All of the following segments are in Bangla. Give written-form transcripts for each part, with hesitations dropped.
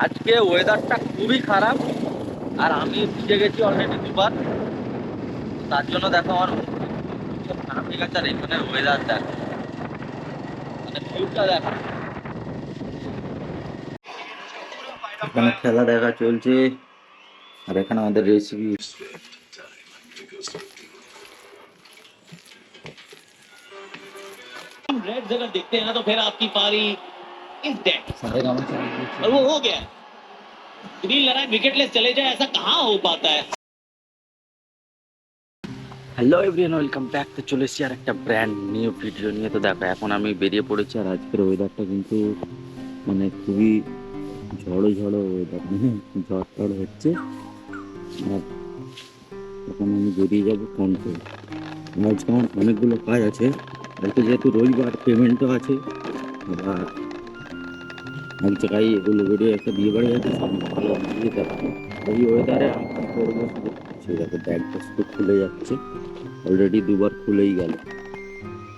আজকে ওয়েদারটা খুবই খারাপ, আর আমি ভিজে গেছি অলরেডি দুবার। তার জন্য দেখো আমার সব খারাপ হয়ে গেছে। আর এখানে ওয়েদার দেখো, মানে ভিউটা দেখো। এখানে খেলা দেখা চলছে, আর এখানে আমাদের রেসিপি। रेड्स अगर दिखते हैं ना तो फिर आपकी पारी इज डेड और वो हो गया। ग्रीन लड़ाई विकेटलेस चले जाए, ऐसा कहाँ हो पाता है। Hello everyone, welcome back. তো চলে এসেছি আর একটা ব্র্যান্ড নিউ ভিডিও নিয়ে। তো দেখো এখন আমি বেরিয়ে পড়েছি, আর আজকের ওয়েদারটা কিন্তু মানে খুবই ঝড়ো ঝড়ো ওয়েদার, মানে ঝড় টড় হচ্ছে। আর এখন আমি বেরিয়ে যাবো ফোন করে। আজকে আমার অনেকগুলো কাজ আছে, আজকে যেহেতু রবিবার পেমেন্টও আছে। আবার এক জায়গায় এগুলো বেরিয়ে একটা বিয়ে বাড়ি আছে, ভালো যেতে পারে। এই ওয়েদারে আমি কী করবো সেই দেখো, ব্যাগটা শুধু খুলে যাচ্ছে। অলরেডি দুবার খুলেই গেল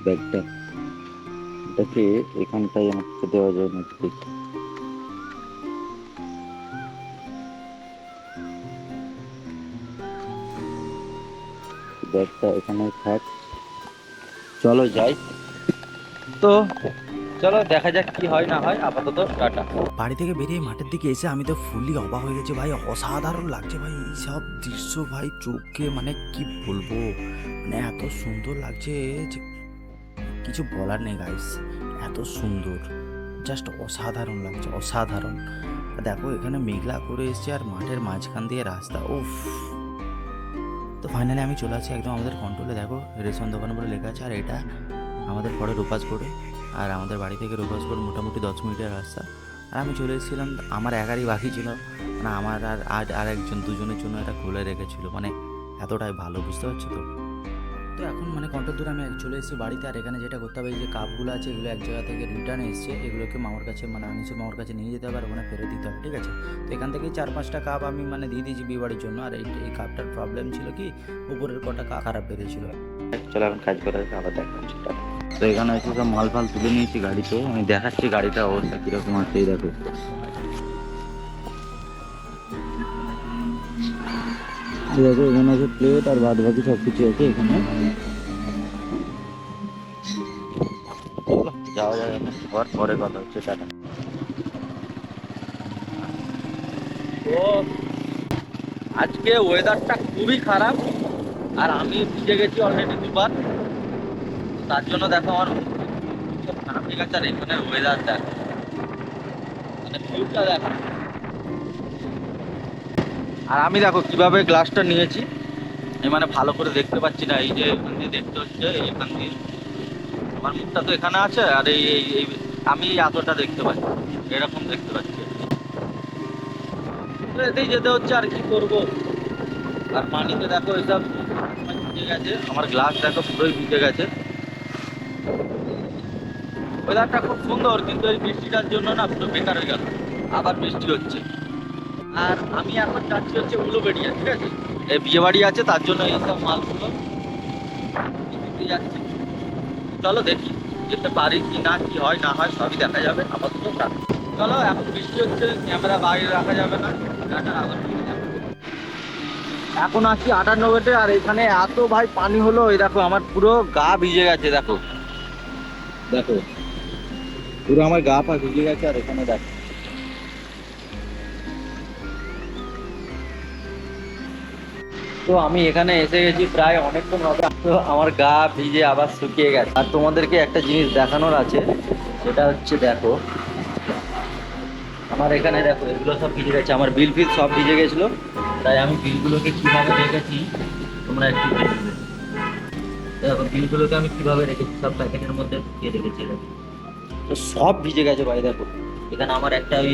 ব্যাগটা। এটাকে এখানটায় আমাকে দেওয়া যায় না, দেখি। ব্যাগটা এখানে থাক, চলো যাই। তো চলো দেখা যাক কি হয় না হয়। আপাতত টাটা। বাড়ি থেকে বেরিয়ে মাঠের দিকে এসে আমি তো ফুললি অবাক হয়ে গেছি ভাই। অসাধারণ লাগছে ভাই এই সব দৃশ্য ভাই, চোখে মানে কি বলবো, মানে এত সুন্দর লাগছে যে কিছু বলার নেই গাইস। এত সুন্দর, জাস্ট অসাধারণ লাগছে, অসাধারণ। দেখো এখানে মেঘলা করে এসছে, আর মাঠের মাঝখান দিয়ে রাস্তা। উফ, তো ফাইনালি আমি চলে আসছি একদম আমাদের কন্ট্রোলে। দেখো রেশন দোকান বলে লেখা আছে, আর এটা আমাদের পরে রূপাসগড়ে। আর আমাদের বাড়ি থেকে রূপাসগড় মোটামুটি 10 মিনিটের রাস্তা। আর আমি চলে এসেছিলাম, আমার একারই বাকি ছিল, মানে আমার আর একজন দুজনের জন্য এটা খুলে রেখেছিল, মানে এতটাই ভালো, বুঝতে পারছো তো। তো এখন মানে কন্ট্রোল দূরে আমি চলে এসেছি বাড়িতে। আর এখানে যেটা করতে হবে, এই যে কাপগুলো আছে এগুলো এক জায়গা থেকে রিটার্ন এসছে, এগুলোকে মামার কাছে মানে আনিসের মামার কাছে নিয়ে যেতে হবে, আর ওখানে ফেরত দিতে হবে, ঠিক আছে। তো এখান থেকেই 4-5টা কাপ আমি মানে দিয়ে দিয়েছি বিয়ে বাড়ির জন্য। আর এই কাপটার প্রবলেম ছিল কি, উপরের কটা কাপ খারাপ বেরিয়েছিল। চলো এখন কাজ করে আবার দেখা হচ্ছে, টাটা। তো এখানে হচ্ছে সব মাল ফাল তুলে নিয়েছি গাড়িতে। আমি দেখাচ্ছি গাড়িটার অবস্থা কিরকম আছে, এই দেখো। দেখো এখানে আছে প্লেট, আর বাদ বাকি সব কিছু আছে এখানে। চলো যাওয়া যাবে, আবার পরে কথা হচ্ছে, টাটা। তো আজকে ওয়েদারটা খুবই খারাপ, আর আমি ভিজে গেছি অলরেডি দুবার। তার জন্য দেখো আমার সব খারাপ হয়ে গেছে। আর এখানে ওয়েদার দেখো, মানে ভিউটা দেখো। আর আমি দেখো কিভাবে গ্লাসটা নিয়েছি, এই মানে ভালো করে দেখতে পাচ্ছি না। এই যে এখান দিয়ে দেখতে হচ্ছে, এখান দিয়ে আমার মুখটা তো এখানে আছে, আর এই আমি এতটা দেখতে পাচ্ছি, এরকম দেখতে পাচ্ছি। তো এতেই যেতে হচ্ছে, আর কি করবো। আর পানিতে দেখো এসব ভিজে গেছে, আমার গ্লাস দেখো পুরোই ভিজে গেছে। ওয়েদারটা খুব সুন্দর, কিন্তু এই বৃষ্টিটার জন্য না পুরো বেকার হয়ে গেল। আবার বৃষ্টি হচ্ছে। আর আমি এখন যাচ্ছি হচ্ছে উলুবেড়িয়া, ঠিক আছে। এই বিয়ে বাড়ি আছে, তার জন্য এইসব মালগুলো নিতে যাচ্ছি। চলো দেখি যেতে পারি কি না, কি হয় না হয় সবই দেখা যাবে। আপাতত টাটা। চলো, এখন বৃষ্টি হচ্ছে, ক্যামেরা বাইরে রাখা যাবে না। টাটা, আবার ফিরে যাবো। এখন আছি 98-তে, আর এখানে এত ভাই পানি হলো, এই দেখো আমার পুরো গা ভিজে গেছে। দেখো দেখো পুরো আমার গা পা ভিজে গেছে। আর এখানে দেখো, তো আমি এখানে এসে গেছি প্রায় অনেকক্ষণ হবে। তো আমার গা ভিজে আবার শুকিয়ে গেছে। আর তোমাদেরকে একটা জিনিস দেখানোর আছে, সেটা হচ্ছে দেখো আমার এখানে দেখো এগুলো সব ভিজে গেছে। আমার বিল ফিল সব ভিজে গেছিলো, তাই আমি বিলগুলোকে কিভাবে রেখেছি তোমরা একটু দেখবে। দেখো বিলগুলোকে আমি কিভাবে রেখেছি, সব প্যাকেটের মধ্যে ঢুকিয়ে রেখেছি। তো সব ভিজে গেছে ভাই। দেখো এখানে আমার একটা ওই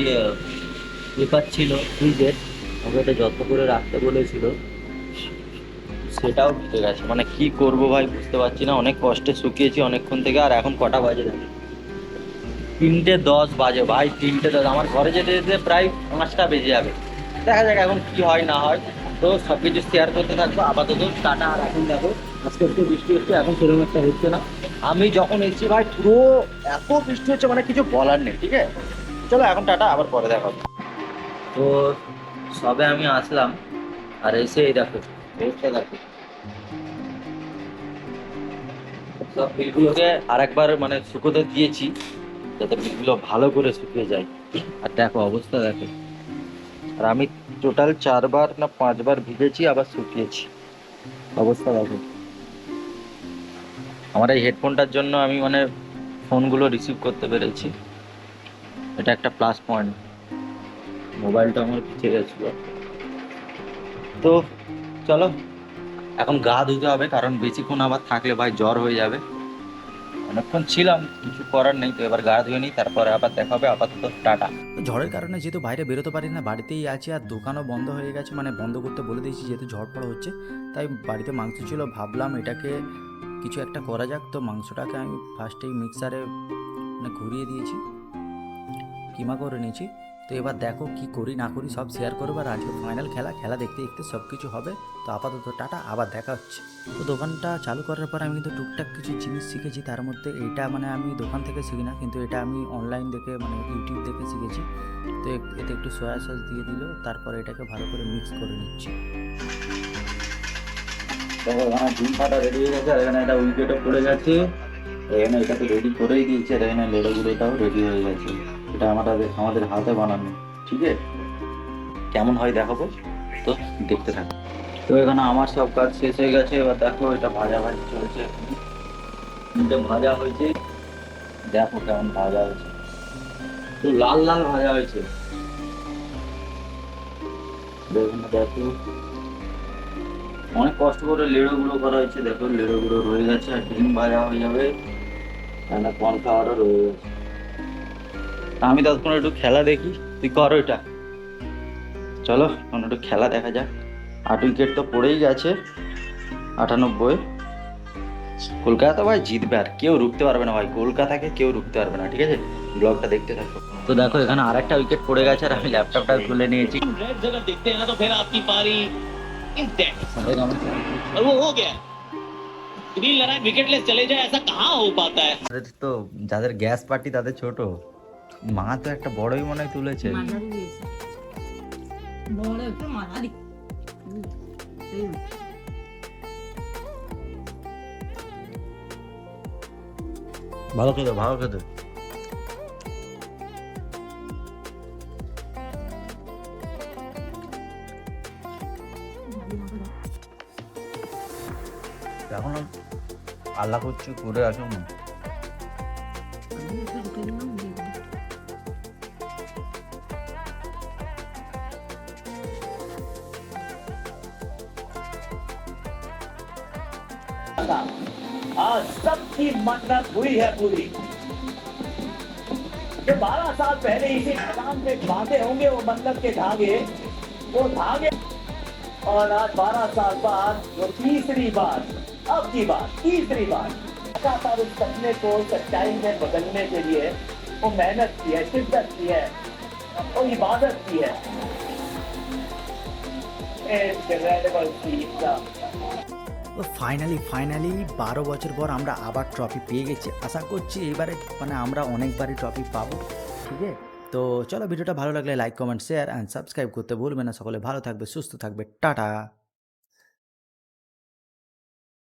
পেপার ছিল ফ্রিজের, আমাকে এটা যত্ন করে রাখতে বলেছিল, সেটাও ভিজে গেছে। মানে কি করব ভাই বুঝতে পারছি না। অনেক কষ্টে শুকিয়েছি অনেকক্ষণ থেকে। আর এখন কটা বাজে দেখো, 3:10 বাজে ভাই। 3:10 আমার ঘরে যেতে যেতে প্রায় 5টা বেজে যাবে। দেখা যাক এখন কি হয় না হয়। তো সব কিছু শেয়ার করতে থাকবো। আপাতত টাটা। আর এখন দেখো আজকে একটু বৃষ্টি হচ্ছে, এখন সেরকম একটা হচ্ছে না। আমি যখন এসেছি ভাই পুরো এত বৃষ্টি হচ্ছে, মানে কিছু বলার নেই, ঠিক আছে। চলো এখন টাটা, আবার পরে দেখা হবে। তো সবে আমি আসলাম, আর এসে এই দেখো অবস্থা দেখো। সব বিলগুলোকে আরেকবার মানে শুকোতে দিয়েছি যাতে বিলগুলো ভালো করে শুকিয়ে যায়। আর দেখো অবস্থা দেখো। আর আমি টোটাল 4বার না 5বার ভিজেছি আবার শুকিয়েছি, অবস্থা দেখো। আমার এই হেডফোনটার জন্য আমি মানে ফোনগুলো রিসিভ করতে পেরেছি, এটা একটা প্লাস পয়েন্ট। মোবাইলটা আমার ভিজে গেছিল। তো চলো এখন গা ধুতে হবে, কারণ বেশিক্ষণ আবার থাকলে ভাই জ্বর হয়ে যাবে। অনেকক্ষণ ছিলাম, কিছু করার নেই। তো এবার গা ধুয়ে নিই, তারপরে আবার দেখা হবে। আপাতত টাটা। তো ঝড়ের কারণে যেহেতু বাইরে বেরোতে পারি না, বাড়িতেই আছি, আর দোকানও বন্ধ হয়ে গেছে, মানে বন্ধ করতে বলে দিয়েছি যেহেতু ঝড় ফড় হচ্ছে। তাই বাড়িতে মাংস ছিল, ভাবলাম এটাকে কিছু একটা করা যাক। তো মাংসটাকে আমি ফার্স্টেই মিক্সারে মানে ঘুরিয়ে দিয়েছি, কিমা করে নিয়েছি। তো এবার দেখো কি করি না করি সব শেয়ার করবো। আর আজকে ফাইনাল খেলা দেখতে দেখতে সব কিছু হবে। তো আপাতত টাটা, আবার দেখা হচ্ছে। তো দোকানটা চালু করার পর আমি কিন্তু টুকটাক কিছু জিনিস শিখেছি। তার মধ্যে এইটা মানে আমি দোকান থেকে শিখি না, কিন্তু এটা আমি অনলাইন দেখে মানে ইউটিউব দেখে শিখেছি। তো এতে একটু সয়া সস দিয়ে দিল, তারপর এটাকে ভালো করে মিক্স করে নিচ্ছি। দেখো এখানে ডিম ফাটা রেডি হয়ে গেছে, আর এখানে একটা উইকেটও পড়ে গেছে। এখানে এটাকে রেডি করেই দিয়েছে, আর এখানে লেড়েগুলোটাও রেডি হয়ে গেছে। এটা আমাদের হাতে বানানো, ঠিক আছে? কেমন হয় দেখাবো, তো দেখতে থাকো। তো এখানে আমার সব কাজ শেষ হয়ে গেছে। এবার দেখো এটা ভাজা চলছে, এটা ভাজা হয়েছে, দেখো কেমন ভাজা হয়েছে, তো লাল লাল ভাজা হয়েছে। দেখুন দেখো অনেক কষ্ট করে লেড়ো গুঁড়ো করা হয়েছে। দেখো লেড়ো গুঁড়ো রয়ে গেছে, আর ডিম ভাজা হয়ে যাবে, এখানে কর্নফ্লাওয়ারও রয়ে গেছে। আমি ততক্ষণ একটু খেলা দেখি, তুই কর এটা। চলো এখন একটু খেলা দেখা যাক। 8 উইকেট তো পড়েই গেছে, 98। কলকাতা ভাই জিতবে, আর কেউ রুখতে পারবে না ভাই, কলকাতাকে কেউ রুখতে পারবে না, ঠিক আছে? ব্লগটা দেখতে থাকো। তো দেখো এখানে আরেকটা উইকেট পড়ে গেছে, আর আমি ল্যাপটপটা তুলে নিয়েছি। रेड्स अगर दिखते हैं ना तो फिर आपकी पारी इज डेड और वो हो गया। ग्रीन लहराए विकेटलेस चले जाए, ऐसा कहाँ हो पाता है। তাদের তো যাদের গ্যাস পার্টি তাদের ছোট, মা তো একটা বড়ই মনে হয় তুলেছে। মাঝারি দিয়েছে বড় একটু মাঝারি ভালো খেতে ভালো খেতে। এখন আল্লাহ করছি করে আসুন না। आज सबकी मन्नत हुई है पूरी। जो 12 साल पहले इसी मैदान में बांधे होंगे वो मन्नत के धागे, वो धागे, और आज 12 साल बाद वो तीसरी बार, अब की बार तीसरी बार लगातार उस सपने को सच्चाई में बदलने के लिए वो मेहनत की है, शिद्दत की है, वो इबादत की है। Incredible feat का তো ফাইনালি 12 বছর পর আমরা আবার ট্রফি পেয়ে গেছি। আশা করছি এবারে মানে আমরা অনেকবারই ট্রফি পাবো, ঠিক আছে? তো চলো ভিডিওটা ভালো লাগলে like comment share and subscribe করতে ভুলবেন না। সকলে ভালো থাকবে, সুস্থ থাকবে, টাটা।